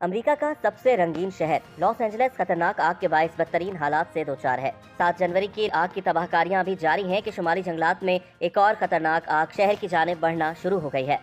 امریکہ کا سب سے رنگین شہر لاس اینجلس خطرناک آگ کے باعث بدترین حالات سے دوچار ہے۔ 7 جنوری کی آگ کی تباہ کاریاں ابھی جاری ہیں کہ شمالی جنگلات میں ایک اور خطرناک آگ شہر کی جانب بڑھنا شروع ہو گئی ہے۔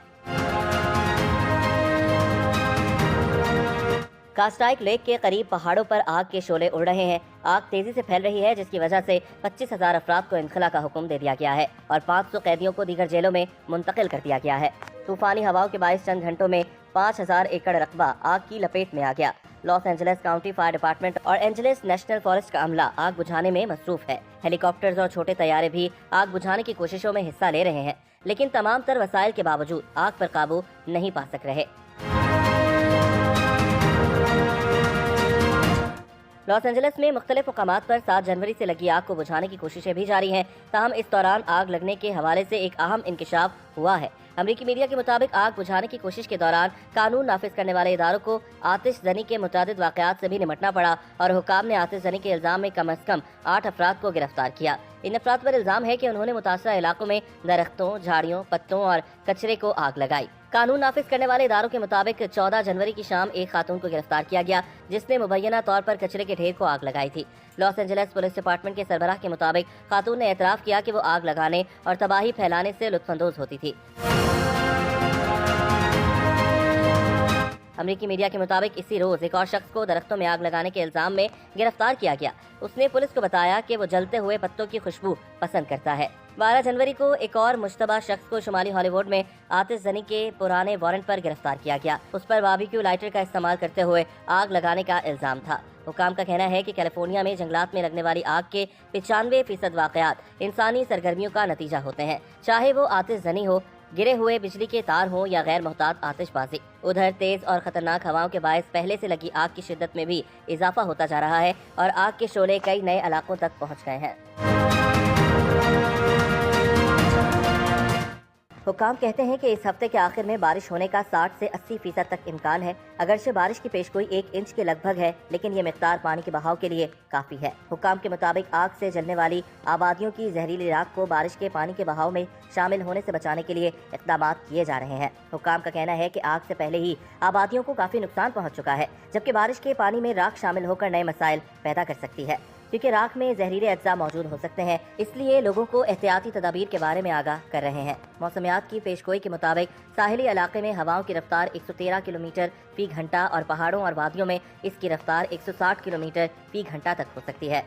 کاسٹائک لیک کے قریب پہاڑوں پر آگ کے شعلے اڑ رہے ہیں۔ آگ تیزی سے پھیل رہی ہے، جس کی وجہ سے 25,000 افراد کو انخلا کا حکم دے دیا گیا ہے اور 500 قیدیوں کو دیگر جیلوں میں منتقل کر دیا گیا ہے۔ طوفانی ہواؤں کے باعث چند گھنٹوں میں 5,000 ایکڑ رقبہ آگ کی لپیٹ میں آ گیا۔ Los Angeles County Fire Department اور اینجلس نیشنل فارسٹ کا عملہ آگ بجھانے میں مصروف ہے۔ ہیلی کاپٹرز اور چھوٹے طیارے بھی آگ بجھانے کی کوششوں میں حصہ لے رہے ہیں، لیکن تمام تر وسائل کے باوجود آگ پر قابو نہیں پا سک رہے۔ لاس اینجلس میں مختلف مقامات پر 7 جنوری سے لگی آگ کو بجھانے کی کوششیں بھی جاری ہیں، تاہم اس دوران آگ لگنے کے حوالے سے ایک اہم انکشاف ہوا ہے۔ امریکی میڈیا کے مطابق آگ بجھانے کی کوشش کے دوران قانون نافذ کرنے والے اداروں کو آتش زنی کے متعدد واقعات سے بھی نمٹنا پڑا اور حکام نے آتش زنی کے الزام میں کم از کم 8 افراد کو گرفتار کیا۔ ان افراد پر الزام ہے کہ انہوں نے متاثرہ علاقوں میں درختوں، جھاڑیوں، پتوں اور کچرے کو آگ لگائی۔ قانون نافذ کرنے والے اداروں کے مطابق 14 جنوری کی شام ایک خاتون کو گرفتار کیا گیا، جس نے مبینہ طور پر کچرے کے ڈھیر کو آگ لگائی تھی۔ لاس اینجلس پولیس ڈپارٹمنٹ کے سربراہ کے مطابق خاتون نے اعتراف کیا کہ وہ آگ لگانے اور تباہی پھیلانے سے لطف اندوز ہوتی تھی۔ امریکی میڈیا کے مطابق اسی روز ایک اور شخص کو درختوں میں آگ لگانے کے الزام میں گرفتار کیا گیا۔ اس نے پولیس کو بتایا کہ وہ جلتے ہوئے پتوں کی خوشبو پسند کرتا ہے۔ 12 جنوری کو ایک اور مشتبہ شخص کو شمالی ہالی ووڈ میں آتش زنی کے پرانے وارنٹ پر گرفتار کیا گیا۔ اس پر باربیکیو لائٹر کا استعمال کرتے ہوئے آگ لگانے کا الزام تھا۔ حکام کا کہنا ہے کہ کیلیفورنیا میں جنگلات میں لگنے والی آگ کے 95% واقعات انسانی سرگرمیوں کا نتیجہ ہوتے ہیں، چاہے وہ آتش زنی ہو، گرے ہوئے بجلی کے تار ہوں یا غیر محتاط آتش بازی۔ ادھر تیز اور خطرناک ہواؤں کے باعث پہلے سے لگی آگ کی شدت میں بھی اضافہ ہوتا جا رہا ہے اور آگ کے شعلے کئی نئے علاقوں تک پہنچ گئے ہیں۔ حکام کہتے ہیں کہ اس ہفتے کے آخر میں بارش ہونے کا 60 سے 80% تک امکان ہے۔ اگرچہ بارش کی پیشگوئی 1 انچ کے لگ بھگ ہے، لیکن یہ مقدار پانی کے بہاؤ کے لیے کافی ہے۔ حکام کے مطابق آگ سے جلنے والی آبادیوں کی زہریلی راکھ کو بارش کے پانی کے بہاؤ میں شامل ہونے سے بچانے کے لیے اقدامات کیے جا رہے ہیں۔ حکام کا کہنا ہے کہ آگ سے پہلے ہی آبادیوں کو کافی نقصان پہنچ چکا ہے، جبکہ بارش کے پانی میں راکھ شامل ہو کر نئے مسائل پیدا کر سکتی ہے، کیونکہ راکھ میں زہریلے اجزاء موجود ہو سکتے ہیں، اس لیے لوگوں کو احتیاطی تدابیر کے بارے میں آگاہ کر رہے ہیں۔ موسمیات کی پیشگوئی کے مطابق ساحلی علاقے میں ہواؤں کی رفتار 113 کلومیٹر فی گھنٹہ اور پہاڑوں اور وادیوں میں اس کی رفتار 160 کلومیٹر فی گھنٹہ تک ہو سکتی ہے۔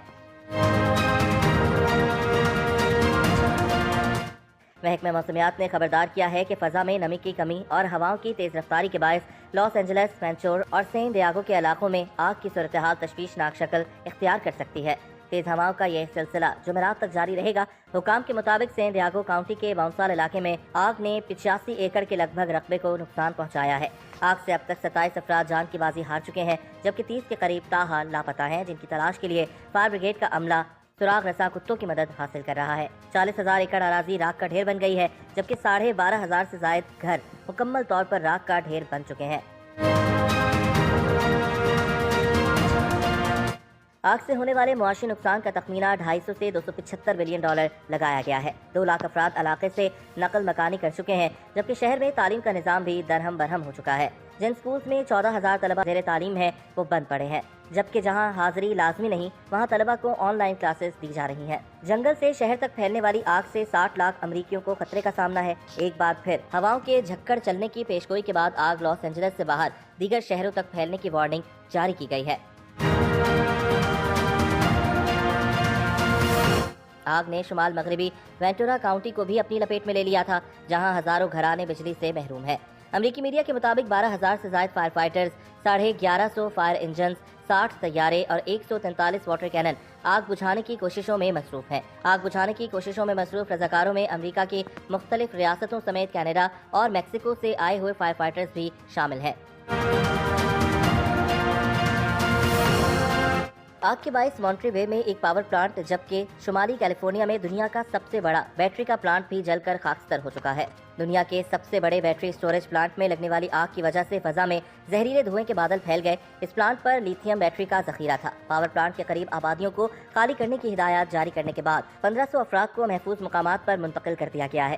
محکمہ موسمیات نے خبردار کیا ہے کہ فضا میں نمی کی کمی اور ہواؤں کی تیز رفتاری کے باعث لاس اینجلس، وینچور اور سین ڈیاگو کے علاقوں میں آگ کی صورتحال تشویشناک شکل اختیار کر سکتی ہے۔ تیز ہواؤں کا یہ سلسلہ جمعرات تک جاری رہے گا۔ حکام کے مطابق سین ڈیاگو کاؤنٹی کے باؤنسال علاقے میں آگ نے 85 ایکڑ کے لگ بھگ رقبے کو نقصان پہنچایا ہے۔ آگ سے اب تک 27 افراد جان کی بازی ہار چکے ہیں، جبکہ 30 کے قریب تاحال لاپتہ ہیں، جن کی تلاش کے لیے فائر بریگیڈ کا عملہ سراغ رساں کتوں کی مدد حاصل کر رہا ہے۔ 40,000 ایکڑ اراضی راکھ کا ڈھیر بن گئی ہے، جبکہ 12,500 سے زائد گھر مکمل طور پر راکھ کا ڈھیر بن چکے ہیں۔ آگ سے ہونے والے معاشی نقصان کا تخمینہ 250 سے 275 بلین ڈالر لگایا گیا ہے۔ 2 لاکھ افراد علاقے سے نقل مکانی کر چکے ہیں، جبکہ شہر میں تعلیم کا نظام بھی درہم برہم ہو چکا ہے۔ جن سکولز میں 14,000 طلبہ زیر تعلیم ہیں وہ بند پڑے ہیں، جبکہ جہاں حاضری لازمی نہیں وہاں طلبہ کو آن لائن کلاسز دی جا رہی ہیں۔ جنگل سے شہر تک پھیلنے والی آگ سے 60 لاکھ امریکیوں کو خطرے کا سامنا ہے۔ ایک بار پھر ہواؤں کے جھکڑ چلنے کی پیشگوئی کے بعد آگ لاس اینجلس سے باہر دیگر شہروں تک پھیلنے کی وارننگ جاری کی گئی ہے۔ آگ نے شمال مغربی وینٹورا کاؤنٹی کو بھی اپنی لپیٹ میں لے لیا تھا، جہاں ہزاروں گھرانے بجلی سے محروم ہیں۔ امریکی میڈیا کے مطابق 12,000 سے زائد فائر فائٹرز، 1150 فائر انجنز، 60 طیارے اور 143 واٹر کینن آگ بجھانے کی کوششوں میں مصروف ہیں۔ آگ بجھانے کی کوششوں میں مصروف رضاکاروں میں امریکہ کی مختلف ریاستوں سمیت کینیڈا اور میکسیکو سے آئے ہوئے فائر فائٹرز بھی شامل ہیں۔ آگ کے باعث مونٹری بے میں ایک پاور پلانٹ، جبکہ شمالی کیلیفورنیا میں دنیا کا سب سے بڑا بیٹری کا پلانٹ بھی جل کر خاکستر ہو چکا ہے۔ دنیا کے سب سے بڑے بیٹری سٹوریج پلانٹ میں لگنے والی آگ کی وجہ سے فضا میں زہریلے دھوئیں کے بادل پھیل گئے۔ اس پلانٹ پر لیتھیم بیٹری کا ذخیرہ تھا۔ پاور پلانٹ کے قریب آبادیوں کو خالی کرنے کی ہدایات جاری کرنے کے بعد 1500 افراد کو محفوظ مقامات پر منتقل کر دیا گیا ہے۔